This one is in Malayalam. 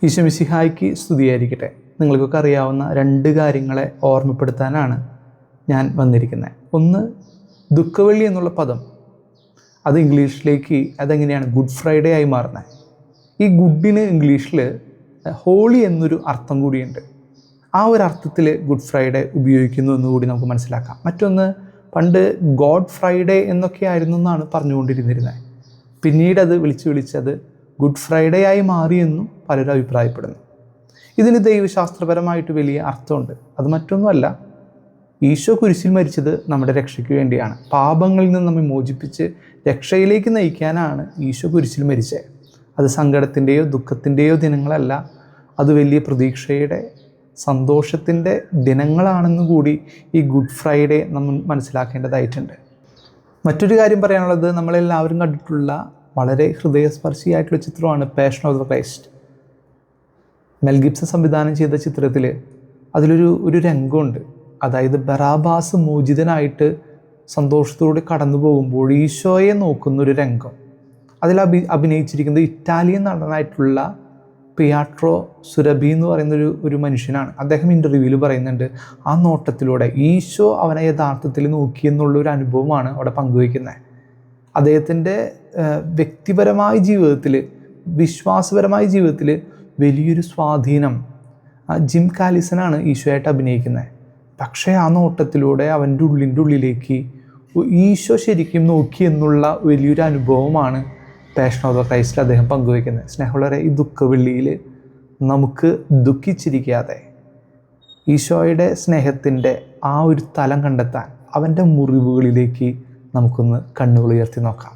ഈശോ മിശിഹായ്ക്ക് സ്തുതിയായിരിക്കട്ടെ. നിങ്ങൾക്കൊക്കെ അറിയാവുന്ന രണ്ട് കാര്യങ്ങളെ ഓർമ്മപ്പെടുത്താനാണ് ഞാൻ വന്നിരിക്കുന്നത്. ഒന്ന്, ദുഃഖവെള്ളി എന്നുള്ള പദം, അത് ഇംഗ്ലീഷിലേക്ക് അതെങ്ങനെയാണ് ഗുഡ് ഫ്രൈഡേ ആയി മാറുന്നത്. ഈ ഗുഡിന് ഇംഗ്ലീഷിൽ ഹോളി എന്നൊരു അർത്ഥം കൂടിയുണ്ട്. ആ ഒരു അർത്ഥത്തിൽ ഗുഡ് ഫ്രൈഡേ ഉപയോഗിക്കുന്നു എന്നുകൂടി നമുക്ക് മനസ്സിലാക്കാം. മറ്റൊന്ന്, പണ്ട് ഗോഡ് ഫ്രൈഡേ എന്നൊക്കെ ആയിരുന്നു എന്നാണ് പറഞ്ഞുകൊണ്ടിരുന്നിരുന്നത്. പിന്നീട് അത് വിളിച്ചത് ഗുഡ് ഫ്രൈഡേ ആയി മാറിയെന്നും പലരും അഭിപ്രായപ്പെടുന്നു. ഇതിന് ദൈവശാസ്ത്രപരമായിട്ട് വലിയ അർത്ഥമുണ്ട്. അത് മറ്റൊന്നുമല്ല, ഈശോ കുരിശിൽ മരിച്ചത് നമ്മുടെ രക്ഷയ്ക്ക് വേണ്ടിയാണ്. പാപങ്ങളിൽ നിന്ന് നമ്മെ മോചിപ്പിച്ച് രക്ഷയിലേക്ക് നയിക്കാനാണ് ഈശോ കുരിശിൽ മരിച്ചത്. അത് സങ്കടത്തിൻ്റെയോ ദുഃഖത്തിൻ്റെയോ ദിനങ്ങളല്ല, അത് വലിയ പ്രതീക്ഷയുടെ സന്തോഷത്തിൻ്റെ ദിനങ്ങളാണെന്ന് കൂടി ഈ ഗുഡ് ഫ്രൈഡേ നമ്മൾ മനസ്സിലാക്കേണ്ടതായിട്ടുണ്ട്. മറ്റൊരു കാര്യം പറയാനുള്ളത്, നമ്മളെല്ലാവരും കണ്ടിട്ടുള്ള വളരെ ഹൃദയസ്പർശിയായിട്ടുള്ള ചിത്രമാണ് passion of the Christ. മെൽ Gibson സംവിധാനം ചെയ്ത ചിത്രത്തിൽ അതിലൊരു രംഗമുണ്ട്. അതായത് ബറാബാസ് മോചിതനായിട്ട് സന്തോഷത്തോടെ കടന്നു പോകുമ്പോൾ ഈശോയെ നോക്കുന്നൊരു രംഗം. അതിൽ അഭിനയിച്ചിരിക്കുന്നത് ഇറ്റാലിയൻ നടനായിട്ടുള്ള പിയാട്രോ സുരഭി എന്ന് പറയുന്നൊരു മനുഷ്യനാണ്. അദ്ദേഹം ഇൻ്റർവ്യൂവിൽ പറയുന്നുണ്ട്, ആ നോട്ടത്തിലൂടെ ഈശോ അവനെ യഥാർത്ഥത്തിൽ നോക്കിയെന്നുള്ളൊരു അനുഭവമാണ് അവിടെ പങ്കുവയ്ക്കുന്നത്. അദ്ദേഹത്തിൻ്റെ വ്യക്തിപരമായ ജീവിതത്തിൽ, വിശ്വാസപരമായ ജീവിതത്തിൽ വലിയൊരു സ്വാധീനം ജിം കാലിസനാണ് ഈശോയായിട്ട് അഭിനയിക്കുന്നത്. പക്ഷേ ആ നോട്ടത്തിലൂടെ അവൻ്റെ ഉള്ളിലേക്ക് ഈശോ ശരിക്കും നോക്കി എന്നുള്ള വലിയൊരു അനുഭവമാണ് പാഷൻ ഓഫ് ദ ക്രൈസ്റ്റിൽ അദ്ദേഹം പങ്കുവയ്ക്കുന്നത്. സ്നേഹമുള്ളവരെ, ഈ ദുഃഖവെള്ളിയിൽ നമുക്ക് ദുഃഖിച്ചിരിക്കാതെ ഈശോയുടെ സ്നേഹത്തിൻ്റെ ആ ഒരു തലം കണ്ടെത്താൻ അവൻ്റെ മുറിവുകളിലേക്ക് നമുക്കൊന്ന് കണ്ണുകൾ ഉയർത്തി നോക്കാം.